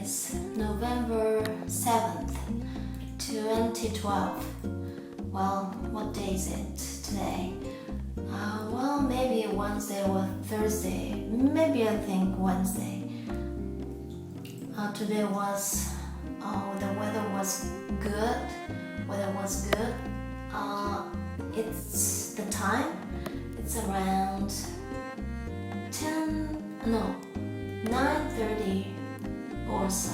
is November 7th, 2012. Well, what day is it today? Well, maybe Wednesday or Thursday. Maybe I think Wednesday. Today was, the weather was good. It's the time. It's around 9:30 or so.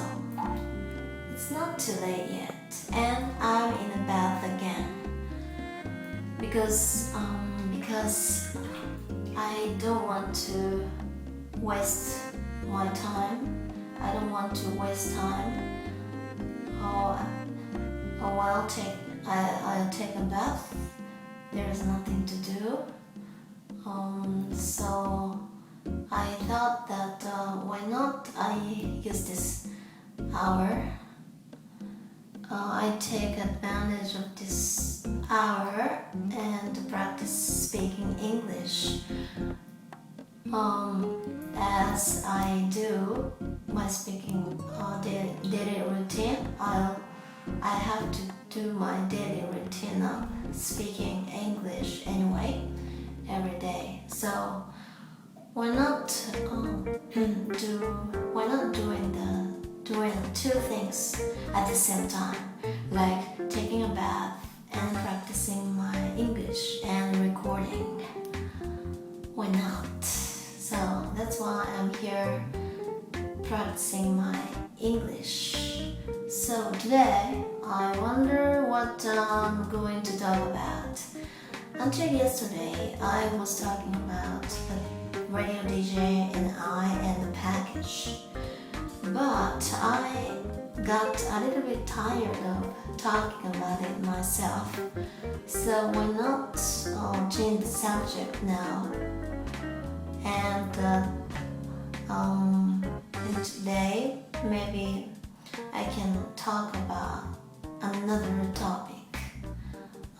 It's not too late yet, and I'm in a bath again because I don't want to waste my time. I don't want to waste time. I'll take a bath. There's nothing to do. So I thought that why not I use this hour. I take advantage of this hour and practice speaking English. As I do my speaking daily routine, I have to do my daily routine of speaking English anyway every day. So why not doing two things at the same time, like taking a bath and practicing my English and recording? Why not? So that's why I'm here practicing my English. So today I wonder what I'm going to talk about. Until yesterday I was talking about the radio DJ and I and the package. But I got a little bit tired of talking about it myself. So why not change the subject now? And today maybe I can talk about another topic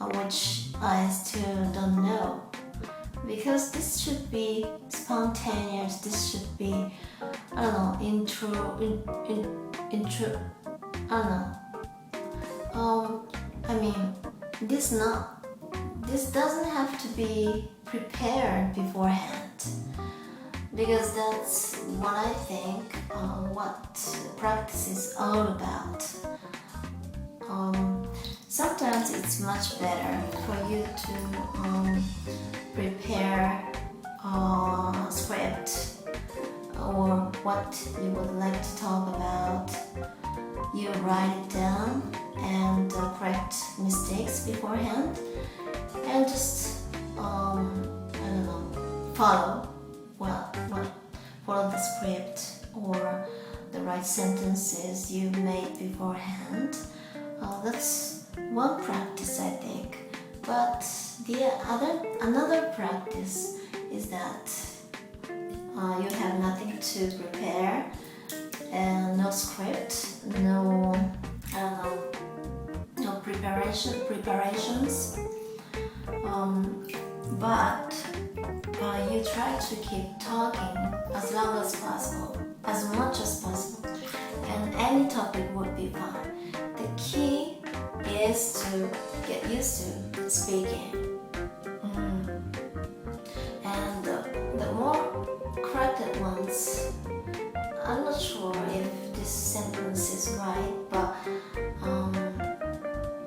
which I still don't know, because this should be spontaneous. This should be, I don't know, intro. I don't know. This doesn't have to be prepared beforehand, because that's what I think what practice is all about. Sometimes it's much better for you to prepare a script or what you would like to talk about. You write it down and correct mistakes beforehand, and just follow the script or the right sentences you made beforehand. That's one practice, I think. But another practice is that you have nothing to prepare, and no script, no preparations. But you try to keep talking as long as possible, as much as possible, and any topic would be fine. The key is to get used to speaking. And the more corrected ones, I'm not sure if this sentence is right, but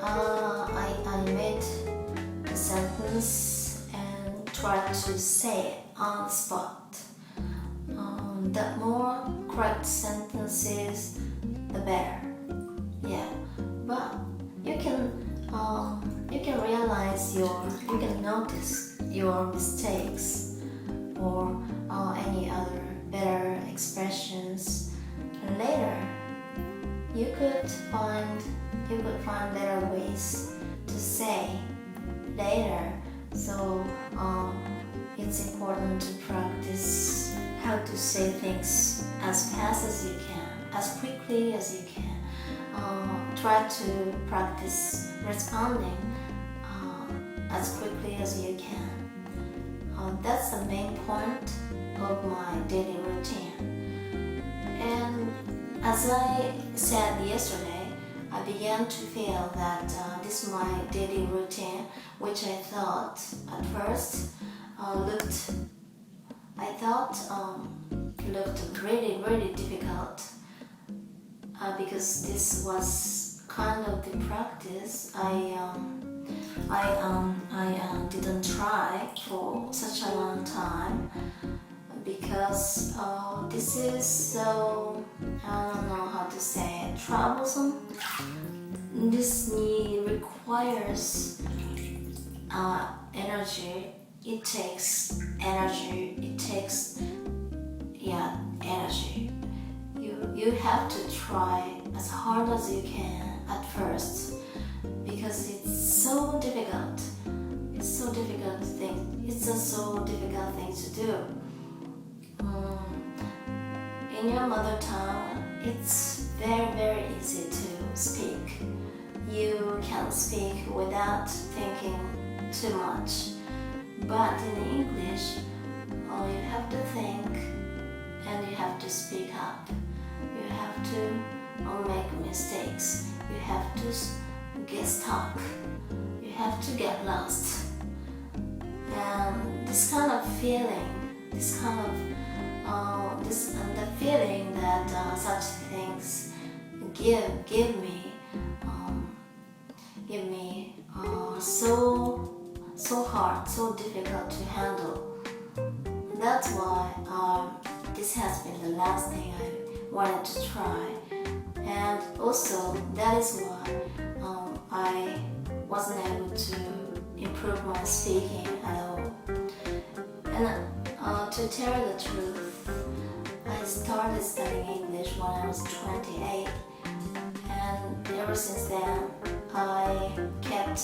I made the sentence and tried to say it on the spot. The more correct sentences, the better. Yeah, but you can notice your mistakes or any other better expressions. And later, you could find better ways to say later. So it's important to practice how to say things as fast as you can, as quickly as you can. Try to practice responding as quickly as you can. That's the main point of my daily routine. And As I said yesterday, I began to feel that this is my daily routine, which I thought at first looked really difficult because this was kind of the practice I didn't try for such a long time because this is so, I don't know how to say it, troublesome. This requires energy. It takes energy. Energy. You have to try as hard as you can at first because it's so difficult. It's a so difficult thing to do. In your mother tongue, it's very easy to speak. You can speak without thinking too much. But in English, you have to think and you have to speak up. You have to make mistakes. You have to get stuck. You have to get lost. And this kind of feeling, the feeling that such things give me so hard, so difficult to handle. That's why this has been the last thing I wanted to try, and also that is why I wasn't able to improve my speaking at all. And to tell the truth, I started studying English when I was 28, and ever since then I kept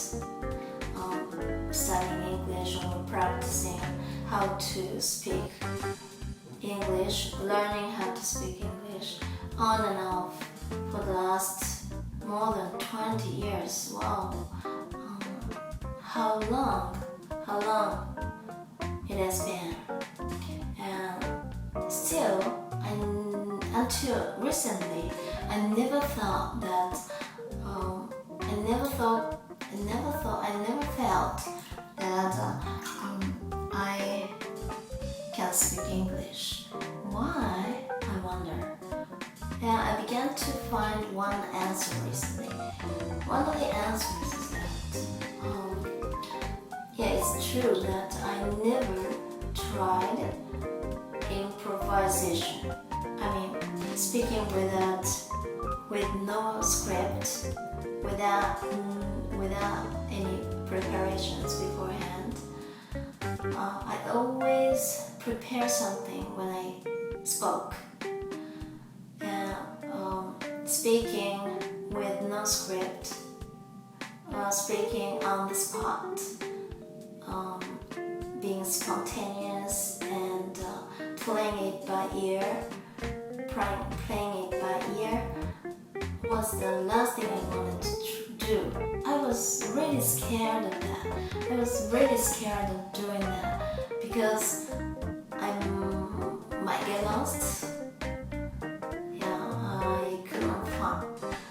studying English or practicing how to speak English, learning how to speak English on and off for the last more than 20 years. Wow, how long it has been. And still, until recently, I never felt that I can speak English. Why? I wonder. And I began to find one answer recently. One of the answers is that it's true that I never tried improvisation. I mean, speaking with no script, without any preparations beforehand. I always prepare something when I spoke. Speaking with no script, speaking on the spot, being spontaneous and playing it by ear was the last thing I wanted to do. I was really scared of that. I was really scared of doing that because I might get lost.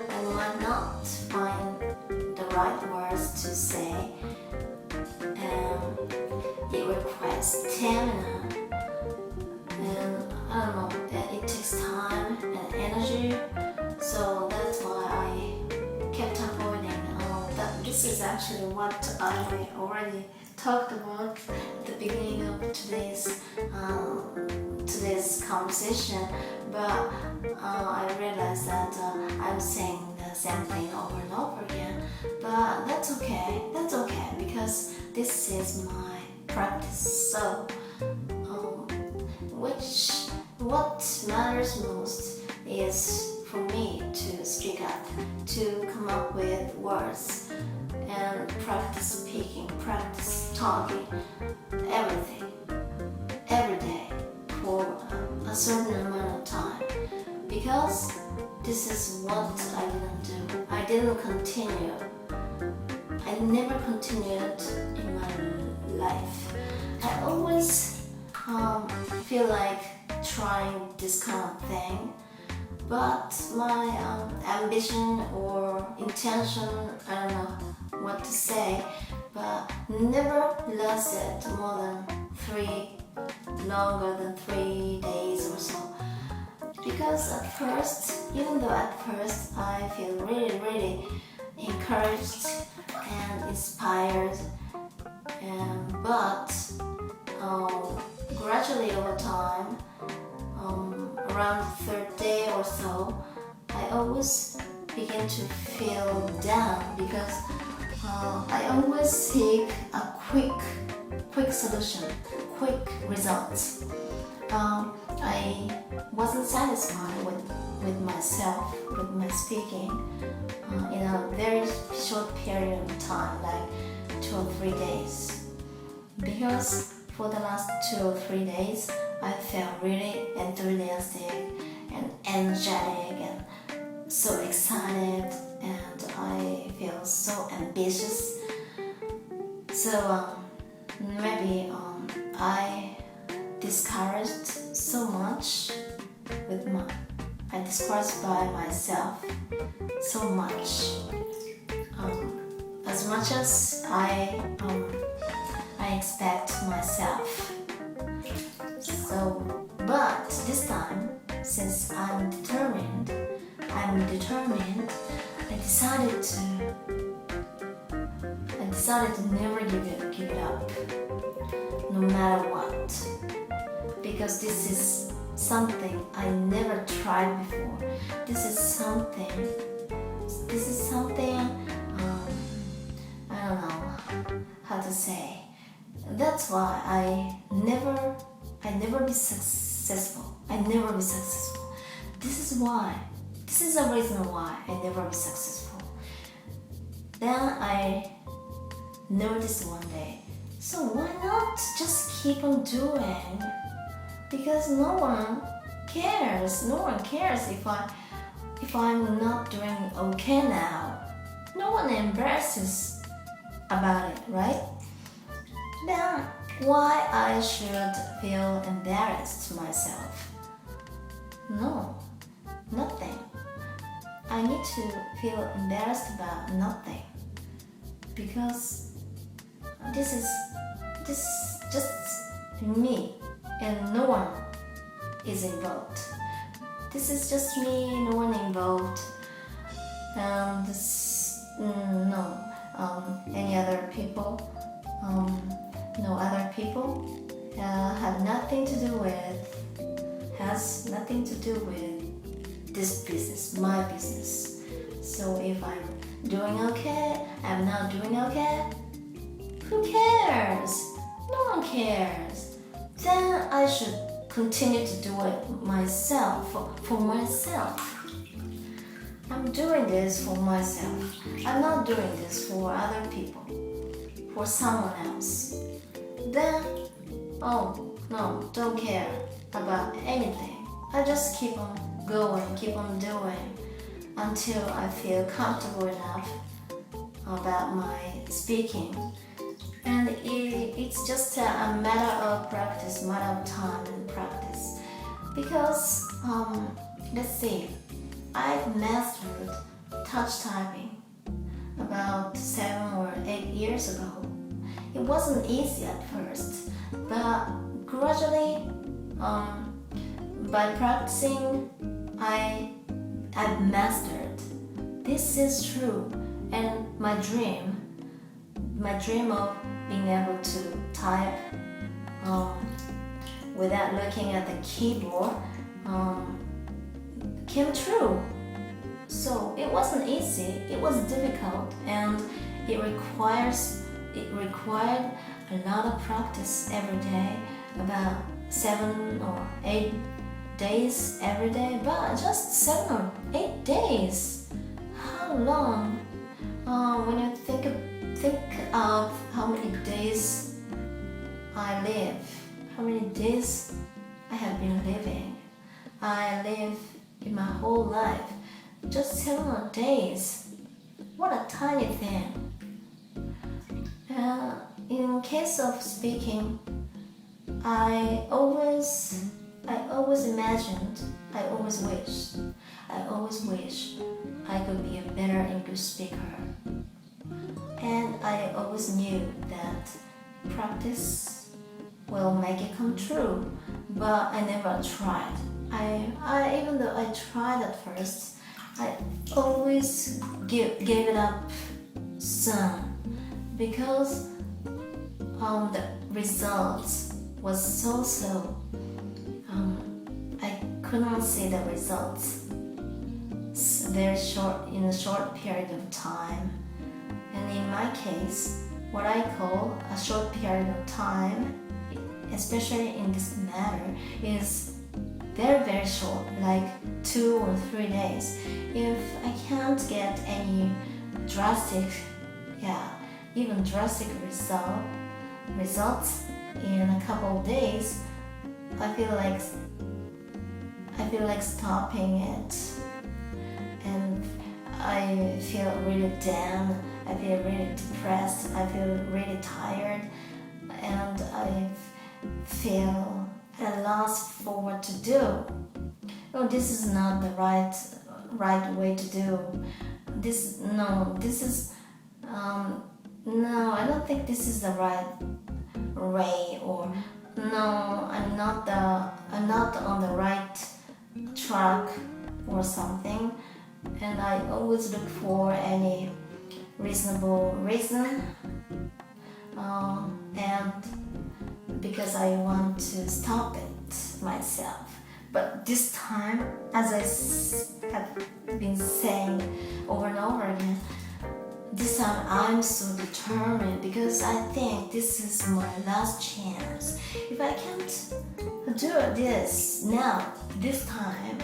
I might not find the right words to say, and it requires stamina, and I don't know, it takes time and energy, so that's why I kept avoiding that. This is actually what I already talked about at the beginning of today's conversation, but I realized that I'm saying the same thing over and over again. But that's okay because this is my practice. So, what matters most is for me to speak up, to come up with words, and practice speaking, practice talking, everything, every day for a certain amount of time. Because this is what I didn't do. I didn't continue. I never continued in my life. I always feel like trying this kind of thing But my ambition or intention, I don't know what to say, but never lasted longer than 3 days or so. Because at first, even though at first I feel really encouraged and inspired, but gradually over time, around the third day or so, I always begin to feel down because I always seek a quick solution, quick results. I wasn't satisfied with myself, with my speaking in a very short period of time, like 2 or 3 days. Because for the last 2 or 3 days, I felt really enthusiastic and energetic and so excited, and I feel so ambitious. So maybe I discouraged so much I discouraged by myself so much. As much as I expect myself. So, but this time, since I'm determined, I decided to never give it up, no matter what. Because this is something I never tried before. This is something I don't know how to say. That's why I never be successful. This is the reason why I never be successful. Then I noticed one day, so why not just keep on doing? Because no one cares if I'm not doing okay now. No one embarrasses about it, right? Then why I should feel embarrassed myself? No, nothing. I need to feel embarrassed about nothing, because this is just me and no one is involved. This is just me, no one involved. Any other people, no other people has nothing to do with this business, my business. So if I'm doing okay, I'm not doing okay, who cares? No one cares. Then I should continue to do it myself, for myself. I'm doing this for myself. I'm not doing this for other people, for someone else. Then, oh no, don't care about anything. I just keep on going, keep on doing until I feel comfortable enough about my speaking. And it's just a matter of practice, matter of time and practice. Because, let's see, I've mastered touch typing about 7 or 8 years ago. It wasn't easy at first, but gradually, by practicing, I've mastered. This is true, and my dream of being able to type without looking at the keyboard came true. So it wasn't easy, it was difficult, and it required a lot of practice every day, about 7 or 8 days every day. But just 7 or 8 days, how long? When you think of how many days I live, how many days I have been living. I live in my whole life, just 7 days. What a tiny thing. In case of speaking, I always imagined I always wish I could be a better English speaker. And I always knew that practice will make it come true, but I never tried. Even though I tried at first, I always gave it up soon because the results was so slow. I couldn't see the results in a short period of time. And in my case, what I call a short period of time, especially in this matter, is very short, like 2 or 3 days. If I can't get any drastic results in a couple of days, I feel like stopping it, and I feel really down, I feel really depressed, I feel really tired, and I feel at a loss for what to do. Oh, this is not the right way to do. I don't think this is the right way, or no, I'm not on the right track or something. And I always look for any reasonable reason, and because I want to stop it myself. But this time, as I have been saying over and over again, this time I'm so determined because I think this is my last chance. If I can't do this now, this time,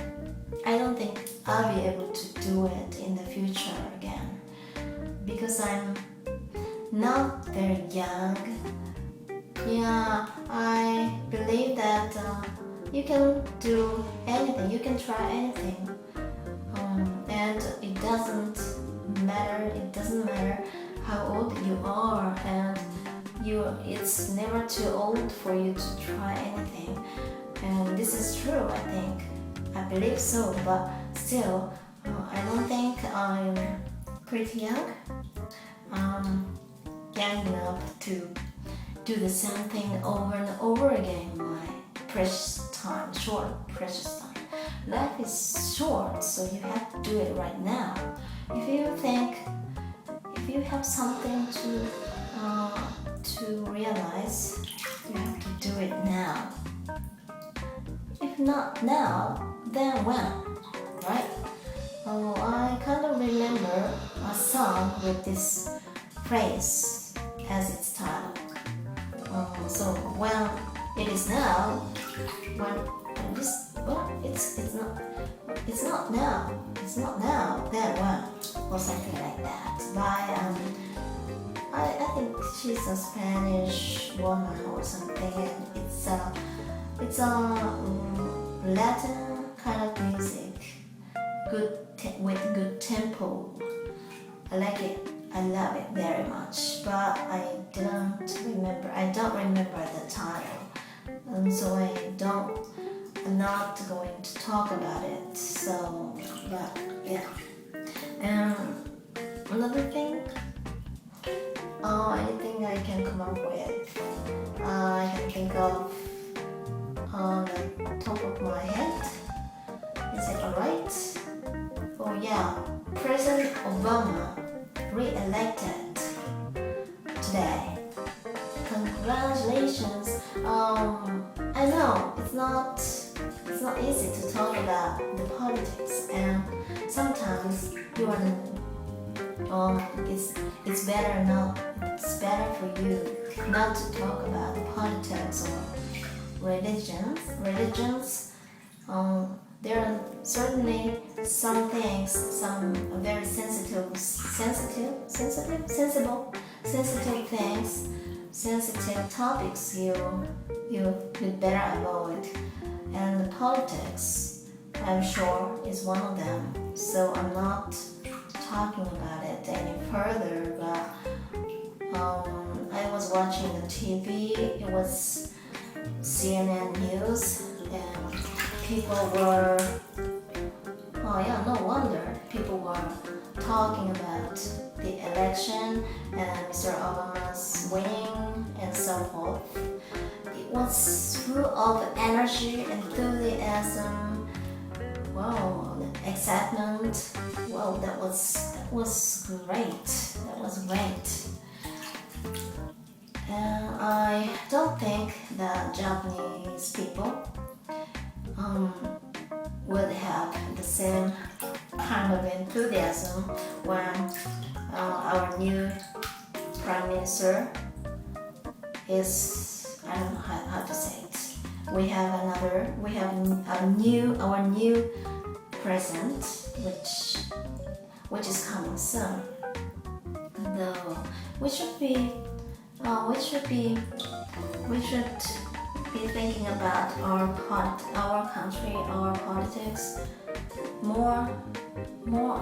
I don't think I'll be able to do it in the future again, because I'm not very young. Yeah, I believe that you can do anything, you can try anything, and it doesn't matter how old you are, and it's never too old for you to try anything. And this is true, I think. I believe so, but still, I don't think I'm pretty young, young enough to do the same thing over and over again in my precious time. Life is short, so you have to do it right now. If you have something to realize, you have to do it now. If not now, then when, right? I kind of remember a song with this phrase as its title. So when it is now, it's not now, then when, or something like that. I think she's a Spanish woman or something, and it's a Latin kind of music, with good tempo. I like it. I love it very much, but I don't remember the title, and so I'm not going to talk about it. So, but yeah. And another thing, anything I can come up with, I can think of on the top of my head. Is it alright? Oh yeah, President Obama re-elected today. Congratulations. I know it's not easy to talk about the politics, and sometimes it's better for you not to talk about politics or religions. There are certainly some things, some very sensible things, sensitive topics you'd better avoid. And the politics, I'm sure, is one of them. So I'm not talking about it any further, but I was watching the TV. It was CNN News, and people were, oh yeah, no wonder people were talking about the election and Mr. Obama's winning and so forth. It was full of energy, enthusiasm, wow, excitement. Wow, that was great. That was great. And I don't think that Japanese people would have the same kind of enthusiasm when our new prime minister is, I don't know how to say it. We have our new president, which is coming soon. Though we should be thinking about our country, our politics more and more,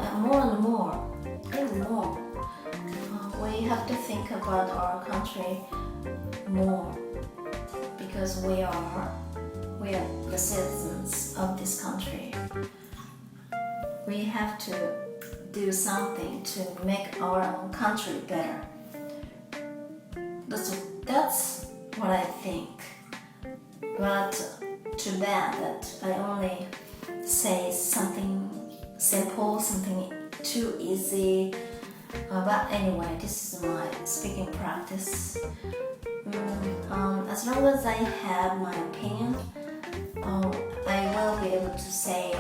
even more. We have to think about our country more because we are the citizens of this country. We have to do something to make our own country better. That's what I think. But too bad that I only say something simple, something too easy. But anyway, this is my speaking practice. As long as I have my opinion, I will be able to say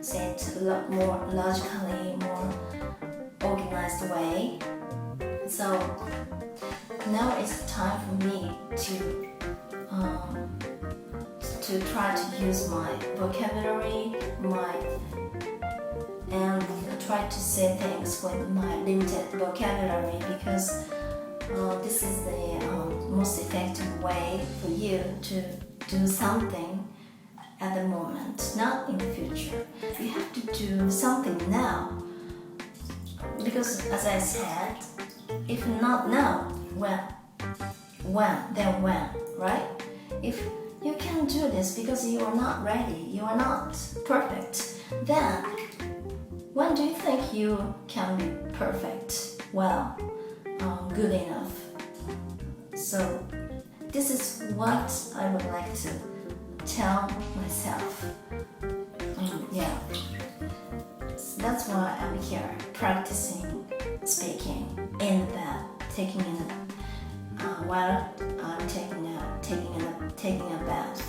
it a lot more logically, more organized way. So now it's time for me to try to use my vocabulary, and try to say things with my limited vocabulary because this is the most effective way for you to do something at the moment, not in the future. You have to do something now because, as I said, if not now, when, then when, right? If you can't do this because you are not ready, you are not perfect, then when do you think you can be perfect? Well, good enough. So this is what I would like to tell myself. Yeah, so that's why I'm here practicing speaking in bed, taking in while I'm taking a bath,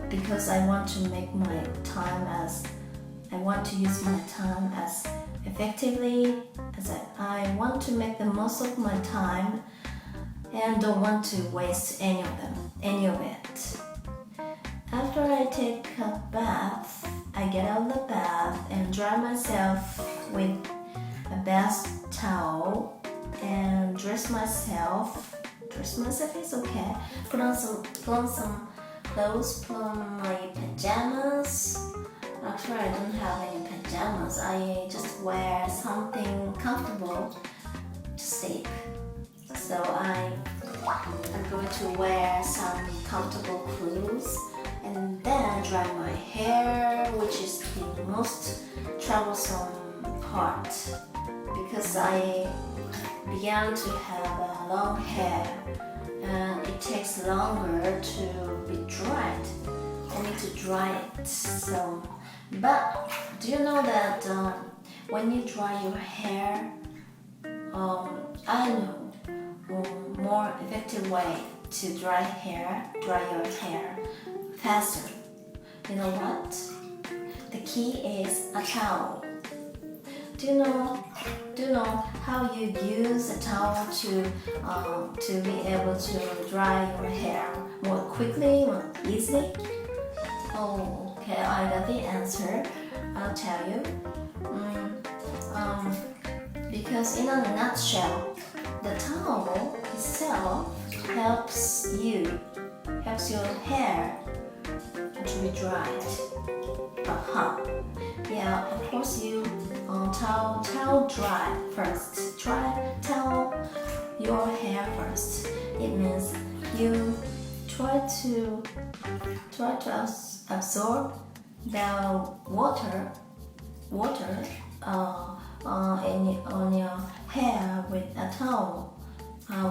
because I want to make my time I want to use my time as effectively as I want to make the most of my time and don't want to waste any of it. After I take a bath, I get out of the bath and dry myself with a bath towel and dress myself is okay. Put on some clothes, put on my pajamas. Actually, I don't have any pajamas. I just wear something comfortable to sleep. So I'm going to wear some comfortable clothes and then dry my hair, which is the most troublesome part because I began to have long hair and it takes longer to be dried. I need to dry it. So, but do you know that when you dry your hair, I know a more effective way to dry your hair faster. You know what? The key is a towel. Do you know how you use a towel to be able to dry your hair more quickly, more easily? Oh, okay, I got the answer. I'll tell you. Because in a nutshell, the towel itself helps your hair to be dried. Yeah, of course you towel dry first. Towel your hair first. It means you try to absorb the water on your hair with a towel,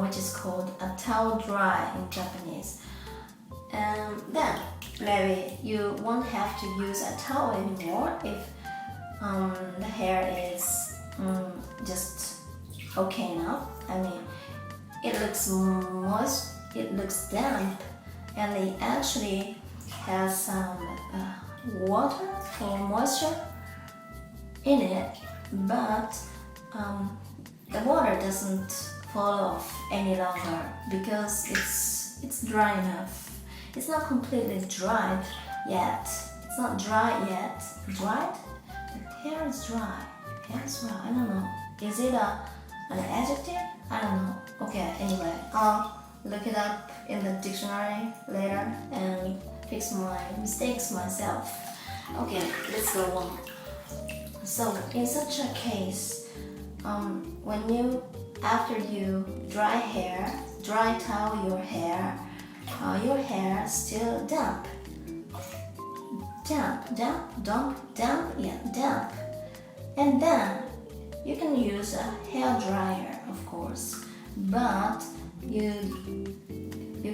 which is called a towel dry in Japanese. And then maybe you won't have to use a towel anymore if the hair is just okay enough. I mean, it looks moist, it looks damp, and it actually has some water or moisture in it, but the water doesn't fall off any longer because it's dry enough. It's not completely dried yet. It's not dry yet. Dried? The hair is dry. Hair is dry. I don't know. Is it an adjective? I don't know. Okay, anyway, I'll look it up in the dictionary later and fix my mistakes myself. Okay, let's go on. So, in such a case, after you dry towel your hair still damp. Damp. And then you can use a hair dryer, of course, but you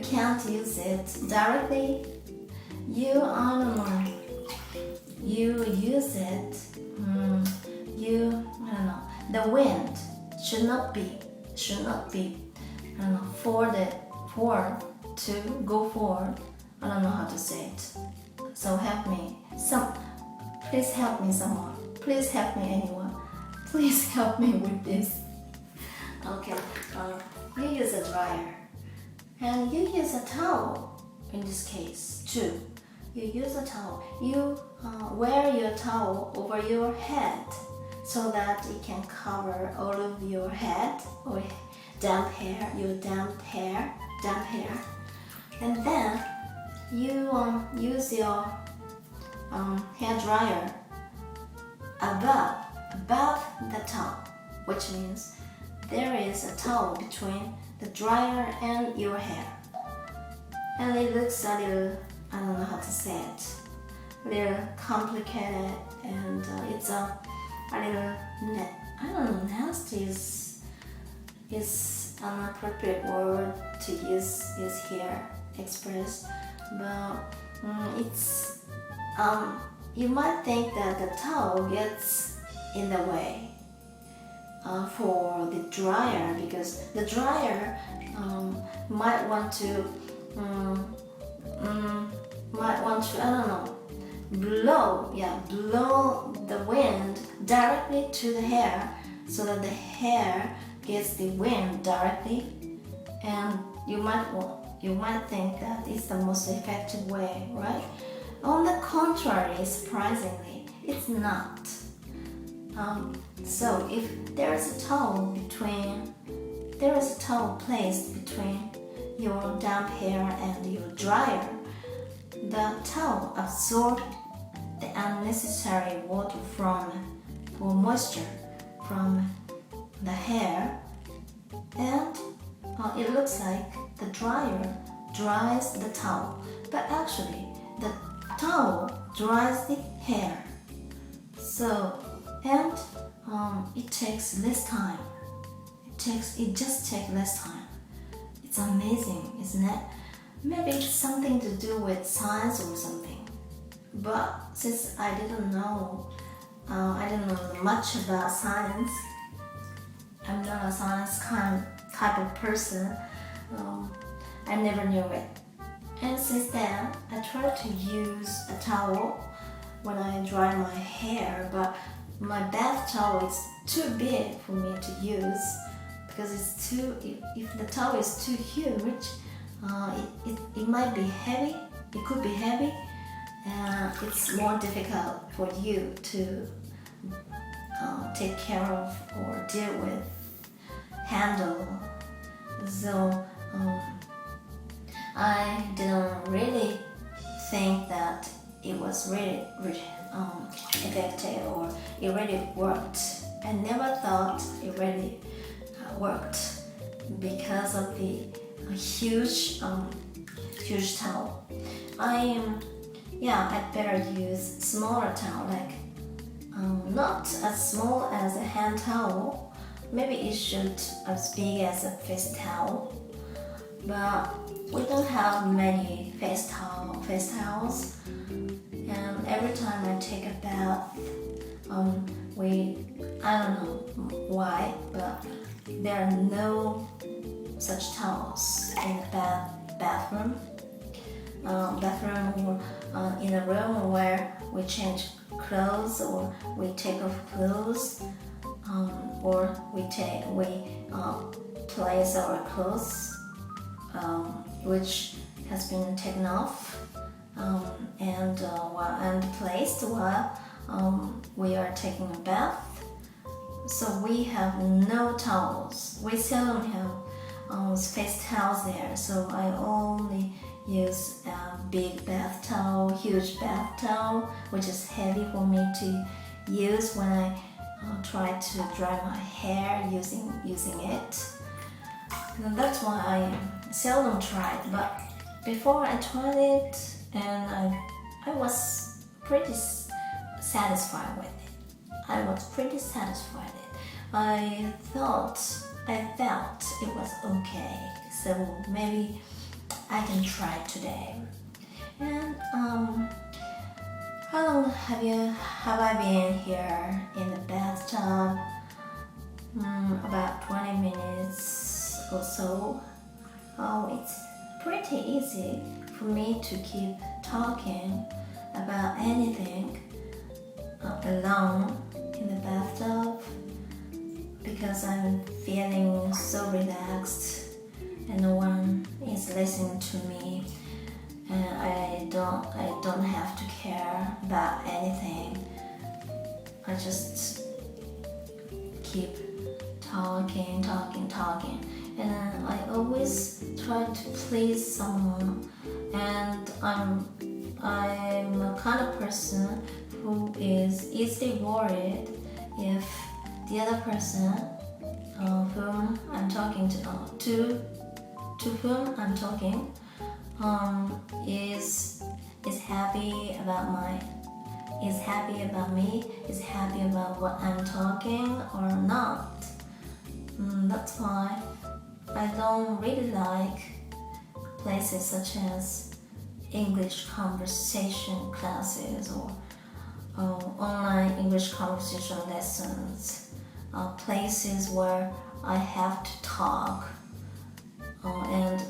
can't use it directly. You use it. I don't know. The wind should not be. I don't know. To go forward. I don't know how to say it. So help me. Please help me someone. Please help me anyone. Please help me with this. Okay. You use a dryer. And you use a towel in this case too. You use a towel. You wear your towel over your head so that it can cover all of your head or damp hair. And then you use your hair dryer above the towel, which means there is a towel between the dryer and your hair. And it looks a little, I don't know how to say it, a little complicated, and it's a little, I don't know, nasty is an appropriate word to use here, express, but it's you might think that the towel gets in the way for the dryer, because the dryer might want to I don't know, blow the wind directly to the hair so that the hair gets the wind directly, and you might think that it's the most effective way, right? On the contrary, surprisingly, it's not. So if there is a towel placed between your damp hair and your dryer, the towel absorbs the unnecessary water or moisture from the hair, and it looks like the dryer dries the towel, but actually the towel dries the hair. So, and it takes less time. It just takes less time. It's amazing, isn't it? Maybe it's something to do with science or something. But since I didn't know much about science, I'm not a science type of person. I never knew it. And since then, I try to use a towel when I dry my hair, but my bath towel is too big for me to use because it's too. If the towel is too huge, it might be heavy. It could be heavy, and it's more difficult for you to take care of or deal with, handle. So I didn't really think that it was really effective or it really worked. I never thought it really worked because of the huge towel. I yeah, I'd better use smaller towel, like not as small as a hand towel. Maybe it should as big as a face towel. But we don't have many face towels, and every time I take a bath, I don't know why, but there are no such towels in the bathroom or in a room where we change clothes or we take off clothes, or we place our clothes which has been taken off and placed while we are taking a bath. So we have no towels. We seldom have face towels there. So I only use a big bath towel, huge bath towel, which is heavy for me to use when I try to dry my hair using it. And that's why I seldom try it. But before I tried it, and I was pretty satisfied with it. I was pretty satisfied with it. I felt it was okay. So maybe I can try it today. And how long have I been here in the bathtub? About 20 minutes or so. It's pretty easy for me to keep talking about anything alone in the bathtub because I'm feeling so relaxed and no one is listening to me, and I don't have to care about anything. I just keep talking, and I always try to please someone, and I'm a kind of person who is easily worried if the other person whom I'm talking to whom I'm talking is happy about me, is happy about what I'm talking or not. That's why I don't really like places such as English conversation classes or online English conversation lessons, places where I have to talk, and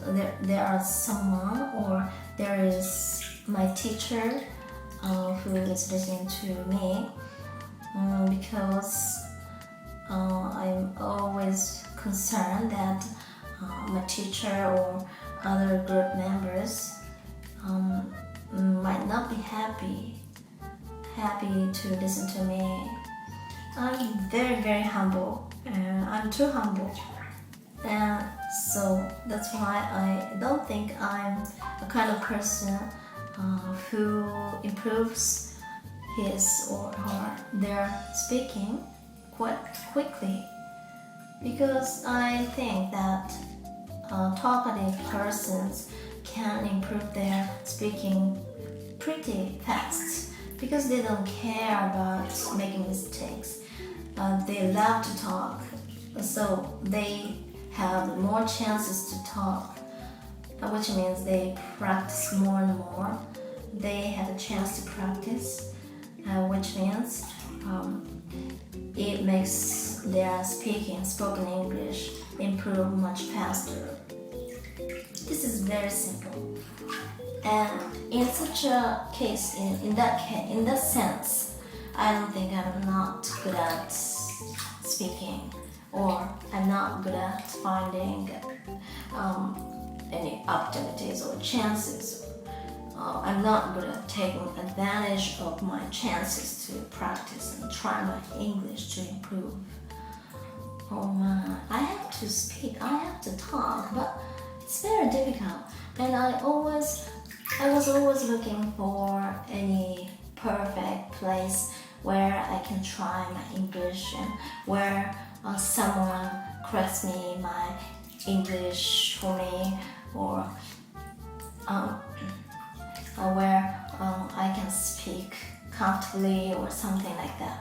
there are someone or there is my teacher who is listening to me, because I'm always concerned that my teacher or other group members might not be happy to listen to me. I'm very, very humble, and I'm too humble, and so that's why I don't think I'm the kind of person who improves his or their speaking quite quickly, because I think that talkative persons can improve their speaking pretty fast because they don't care about making mistakes. They love to talk, so they have more chances to talk, which means they practice more and more. They have a chance to practice, which means it makes their spoken English improve much faster. This is very simple. And in such a case, in that sense, I don't think I'm not good at speaking, or I'm not good at finding any opportunities or chances. I'm not good at taking advantage of my chances to practice and try my English to improve. Oh man, I have to speak, I have to talk, but it's very difficult. And I was always looking for any perfect place where I can try my English and where someone corrects me my English for me, or where I can speak comfortably or something like that.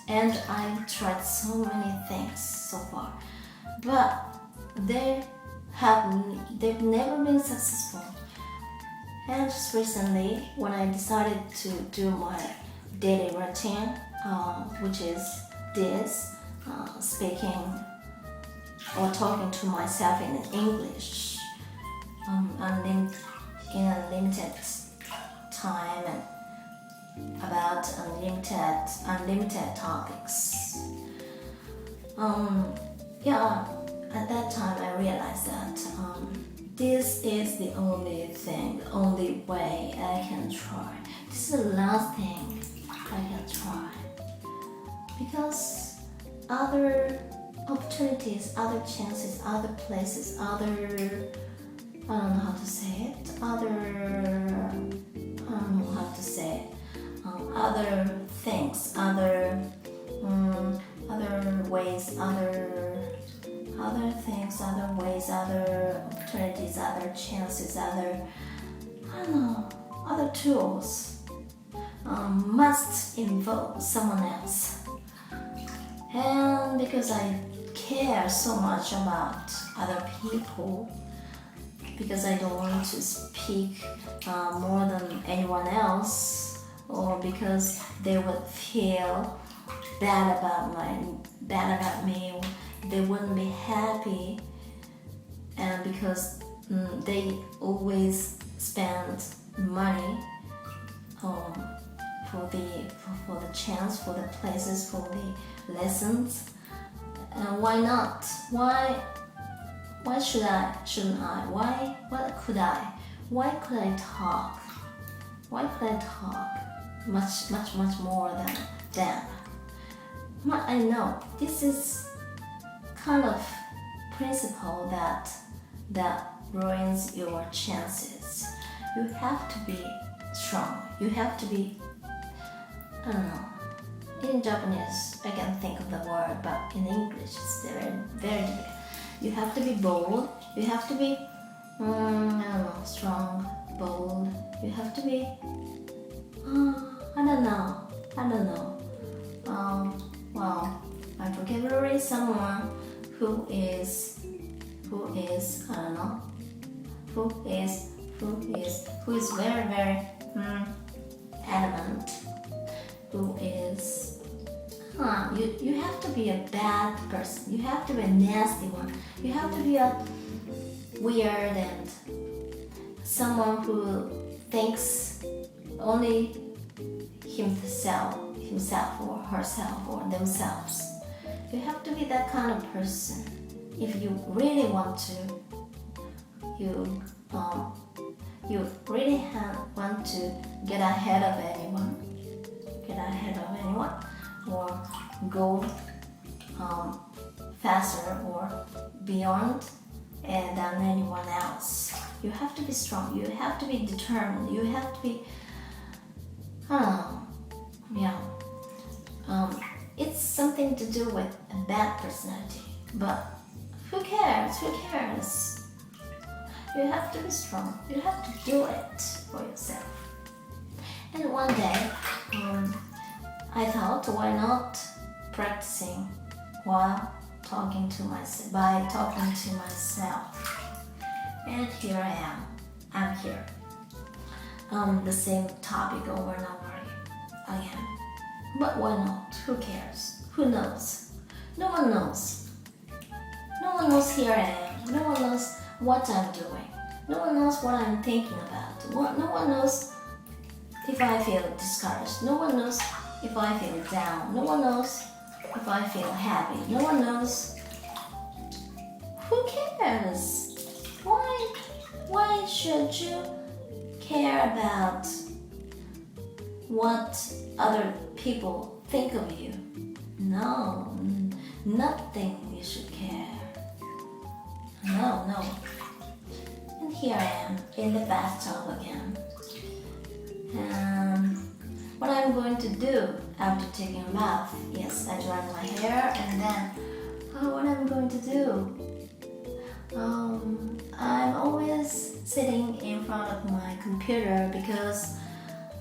And I've tried so many things so far, but they've never been successful. And just recently, when I decided to do my daily routine, which is this, speaking or talking to myself in English, in unlimited time and about unlimited topics. At that time I realized that this is the only way I can try. This is the last thing I can try. Because other opportunities, other chances, other places, I don't know how to say it, other things, other ways, other things, other ways, other opportunities, other chances, other tools must involve someone else. And because I care so much about other people, because I don't want to speak more than anyone else, or because they would feel bad about me, or they wouldn't be happy, and because they always spend money for the chance, for the places, for the lessons. Why not? Why shouldn't I? Why could I talk? Why could I talk much more than them? But I know this is kind of principle that ruins your chances. You have to be strong. You have to be, I don't know. In Japanese, I can't think of the word, but in English, it's very, very difficult. You have to be bold. You have to be, strong, bold. You have to be, I don't know. Well, my vocabulary is someone who is very, very adamant. Who is you have to be a bad person. You have to be a nasty one. You have to be a weird and someone who thinks only himself or herself or themselves. You have to be that kind of person if you really want to. You really want to get ahead of anyone, or go faster or beyond than anyone else. You have to be strong. You have to be determined. You have to be. It's something to do with a bad personality, but who cares? You have to be strong. You have to do it for yourself. And one day, I thought, why not practicing while talking to myself, by talking to myself. And here I am. I'm here. The same topic over and over again. But why not? Who cares? Who knows? No one knows. No one knows here I am. No one knows what I'm doing. No one knows what I'm thinking about. No one knows if I feel discouraged. No one knows if I feel down. No one knows if I feel happy. No one knows. Who cares? Why should you care about what other people think of you? No, nothing you should care. No. And here I am in the bathtub again. What I'm going to do after taking a bath, yes, I dry my hair, and then what I'm going to do, I'm always sitting in front of my computer because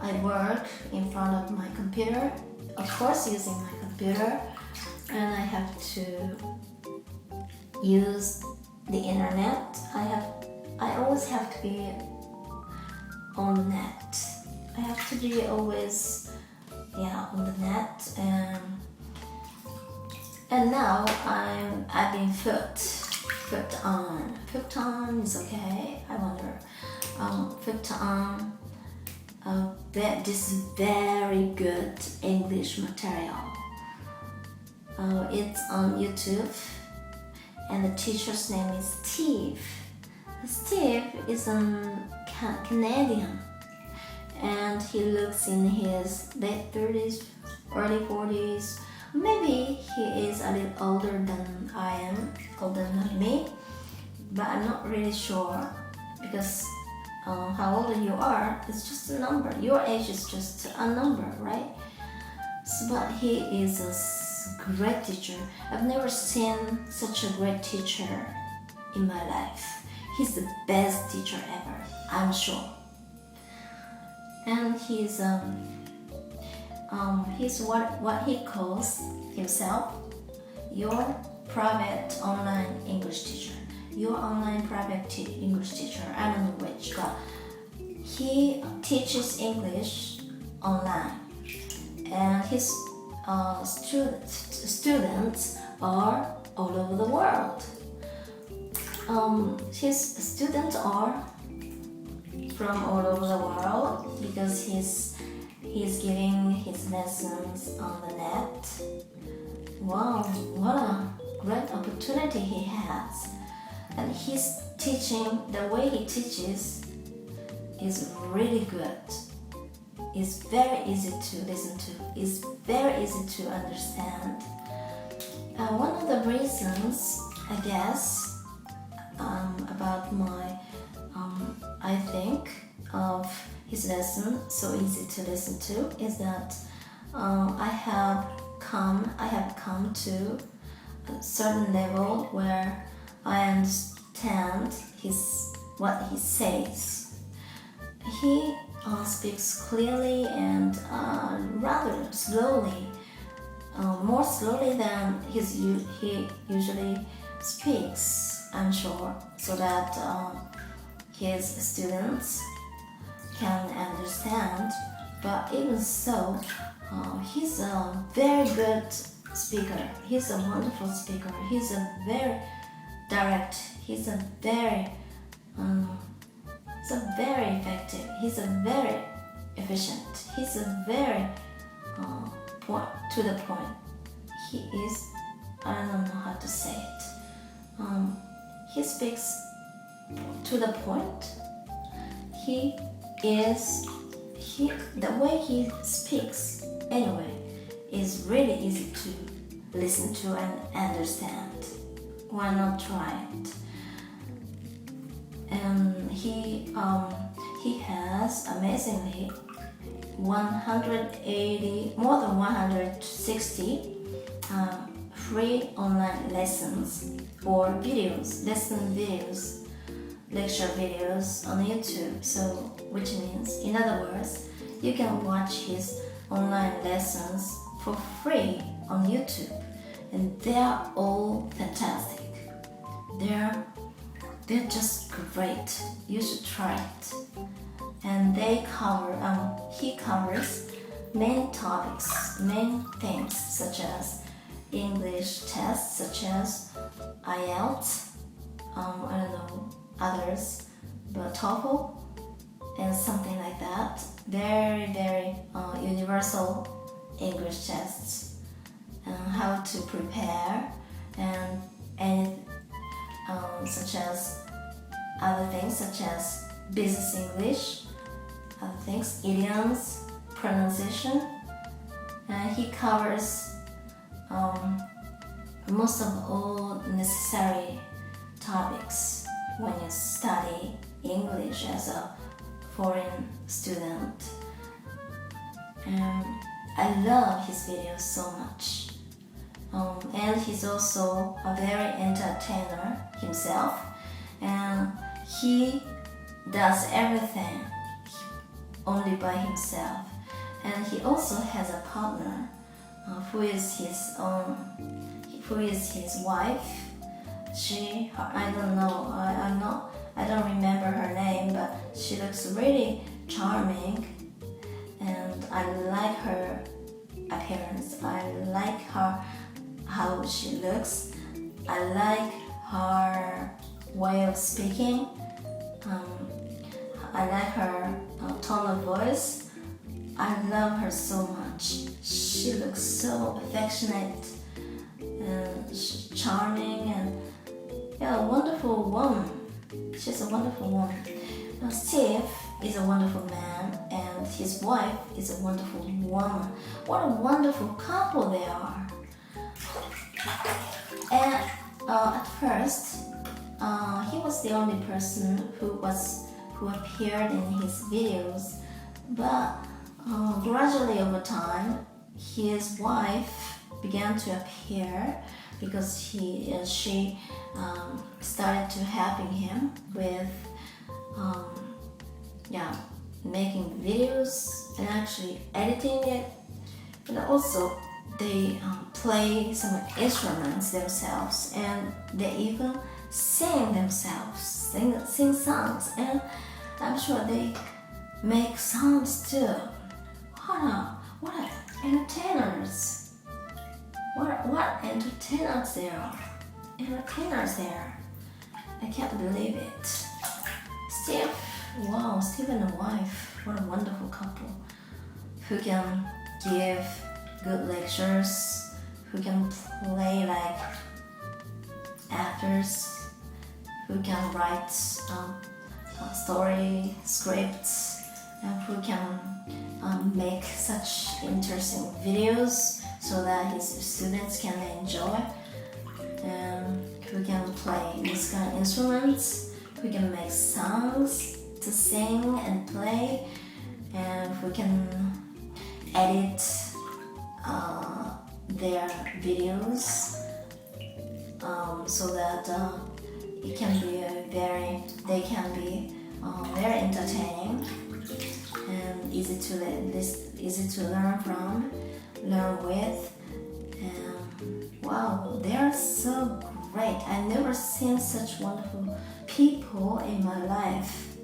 I work in front of my computer, of course using my computer, and I have to use the internet. I always have to be on the net. I have to be always on the net, and now I've been put on is okay. I wonder put on this very good English material. It's on YouTube, and the teacher's name is Steve. Steve is a Canadian, and he looks in his late 30s, early 40s. Maybe he is a little older than I am, older than me, but I'm not really sure because how old you are is just a number. Your age is just a number, right? But he is a great teacher. I've never seen such a great teacher in my life. He's the best teacher ever, I'm sure. And he's what he calls himself your private online English teacher. Your online private English teacher. I don't know which, but he teaches English online, and his students are all over the world. His students are from all over the world because he's giving his lessons on the net. Wow, what a great opportunity he has. And his teaching, the way he teaches is really good. It's very easy to listen to. It's very easy to understand. One of the reasons, I guess, about I think of his lesson so easy to listen to is that I have come to a certain level where I understand what he says. He speaks clearly and rather slowly, more slowly than he usually speaks, I'm sure, so that his students can understand. But even so, he's a very good speaker. He's a wonderful speaker. He's a very direct. He's a very effective. He's a very efficient. He's a very to the point. He is. I don't know how to say it. He speaks to the point. The way he speaks anyway is really easy to listen to and understand. Why not try it? And he has amazingly more than 160 free online lessons or videos, lesson videos, lecture videos on YouTube. So, which means, in other words, you can watch his online lessons for free on YouTube, and they are all fantastic. They're just great. You should try it. And he covers main topics, main things such as English tests, such as IELTS, I don't know others, but TOEFL and something like that. Very, very universal English tests, and how to prepare, and such as other things such as business English, other things, idioms, pronunciation. He covers most of all necessary topics when you study English as a foreign student. I love his videos so much. And he's also a very entertainer himself, and he does everything only by himself, and he also has a partner who is his wife. I don't know, I don't remember her name, but she looks really charming, and I like her appearance. I like how she looks. I like her way of speaking. I like her tone of voice. I love her so much. She looks so affectionate and charming, and a wonderful woman. She's a wonderful woman. Now, Steve is a wonderful man, and his wife is a wonderful woman. What a wonderful couple they are. And at first, he was the only person who appeared in his videos, but gradually over time, his wife began to appear because she started to helping him with making videos and actually editing it, and also they play some instruments themselves, and they even sing themselves, sing songs, and I'm sure they make songs too. What entertainers! What entertainers there are! Entertainers there! I can't believe it. Steve and a wife. What a wonderful couple who can give good lectures, who can play like actors, who can write story scripts, and who can make such interesting videos so that his students can enjoy, and who can play musical instruments, who can make songs to sing and play, and who can edit their videos so that they can be very entertaining and easy to learn with, and wow, they are so great. I've never seen such wonderful people in my life.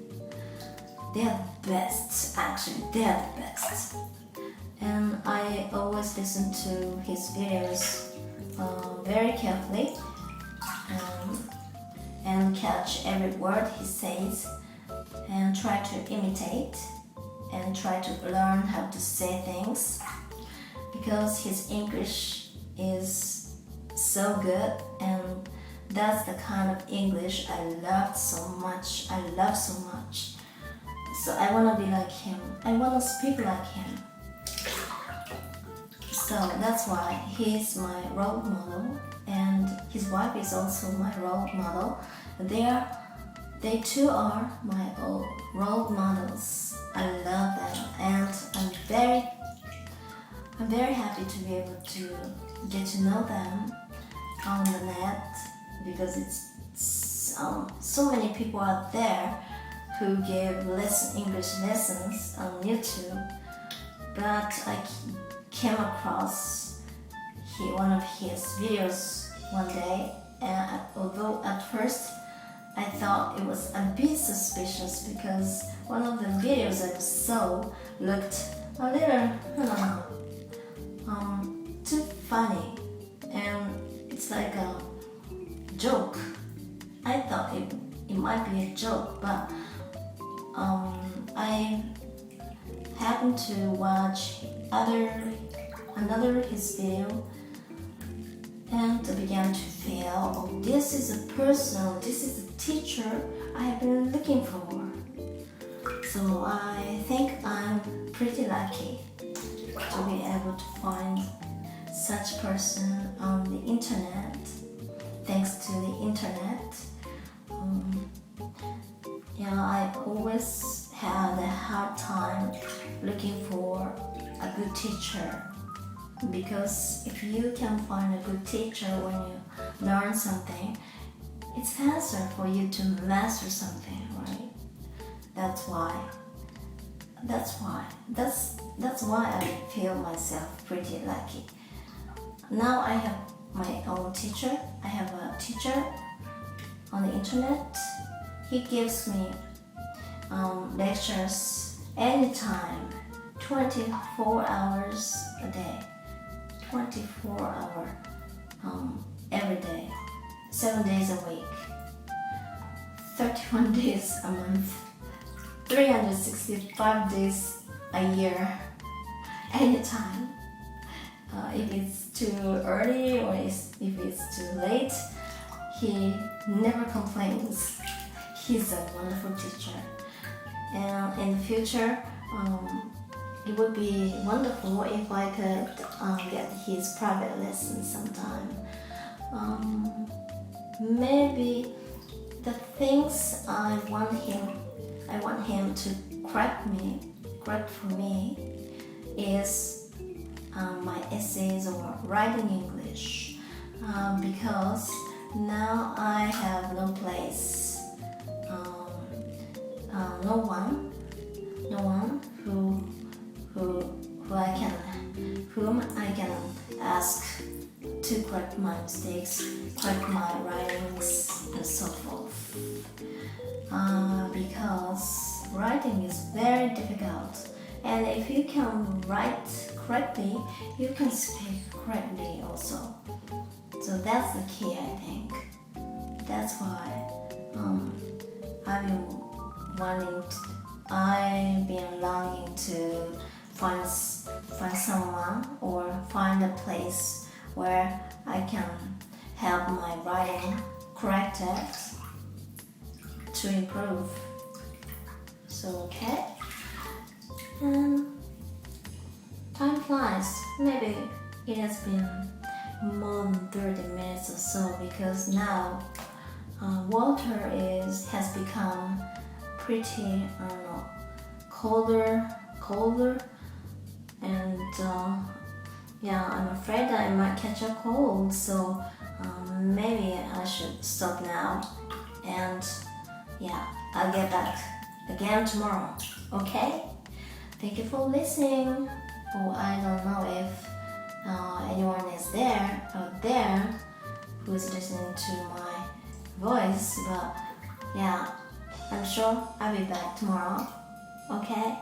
They are the best, actually. They are the best. And I always listen to his videos very carefully and catch every word he says and try to imitate and try to learn how to say things, because his English is so good, and that's the kind of English I love so much. So I want to be like him. I want to speak like him. So that's why he's my role model, and his wife is also my role model. They too are my role models. I love them, and I'm very happy to be able to get to know them on the net, because it's so many people out there who give English lessons on YouTube. But I came across one of his videos one day, and although at first I thought it was a bit suspicious, because one of the videos I saw looked a little too funny, and it's like a joke. I thought it might be a joke, but I happened to watch another his video, and I began to feel, oh, this is a teacher I have been looking for. So I think I'm pretty lucky to be able to find such person on the internet. Thanks to the internet, I always had a hard time looking for a good teacher, because if you can find a good teacher when you learn something, it's faster for you to master something, right? That's why. That's why I feel myself pretty lucky. Now I have my own teacher. I have a teacher on the internet. He gives me lectures anytime, 24 hours a day, 24 hours every day, 7 days a week, 31 days a month, 365 days a year, anytime. If it's too early or if it's too late, he never complains. He's a wonderful teacher. And in the future, it would be wonderful if I could get his private lessons sometime. Maybe the things I want him to correct for me is my essays or writing English, because now I have no place, no one whom I can ask to correct my mistakes, correct my writings, and so forth. Because writing is very difficult, and if you can write correctly, you can speak correctly also. So that's the key, I think. That's why I've been longing to find someone or find a place where I can have my writing corrected to improve. So okay, and time flies. Maybe it has been more than 30 minutes or so, because now water has become pretty, I don't know, colder, and yeah, I'm afraid I might catch a cold, so maybe I should stop now, and yeah, I'll get back again tomorrow, okay? Thank you for listening. Oh, I don't know if anyone is out there who is listening to my voice, but yeah, I'm sure I'll be back tomorrow, okay?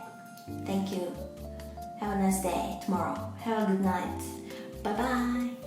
Thank you. Have a nice day tomorrow. Have a good night. Bye bye.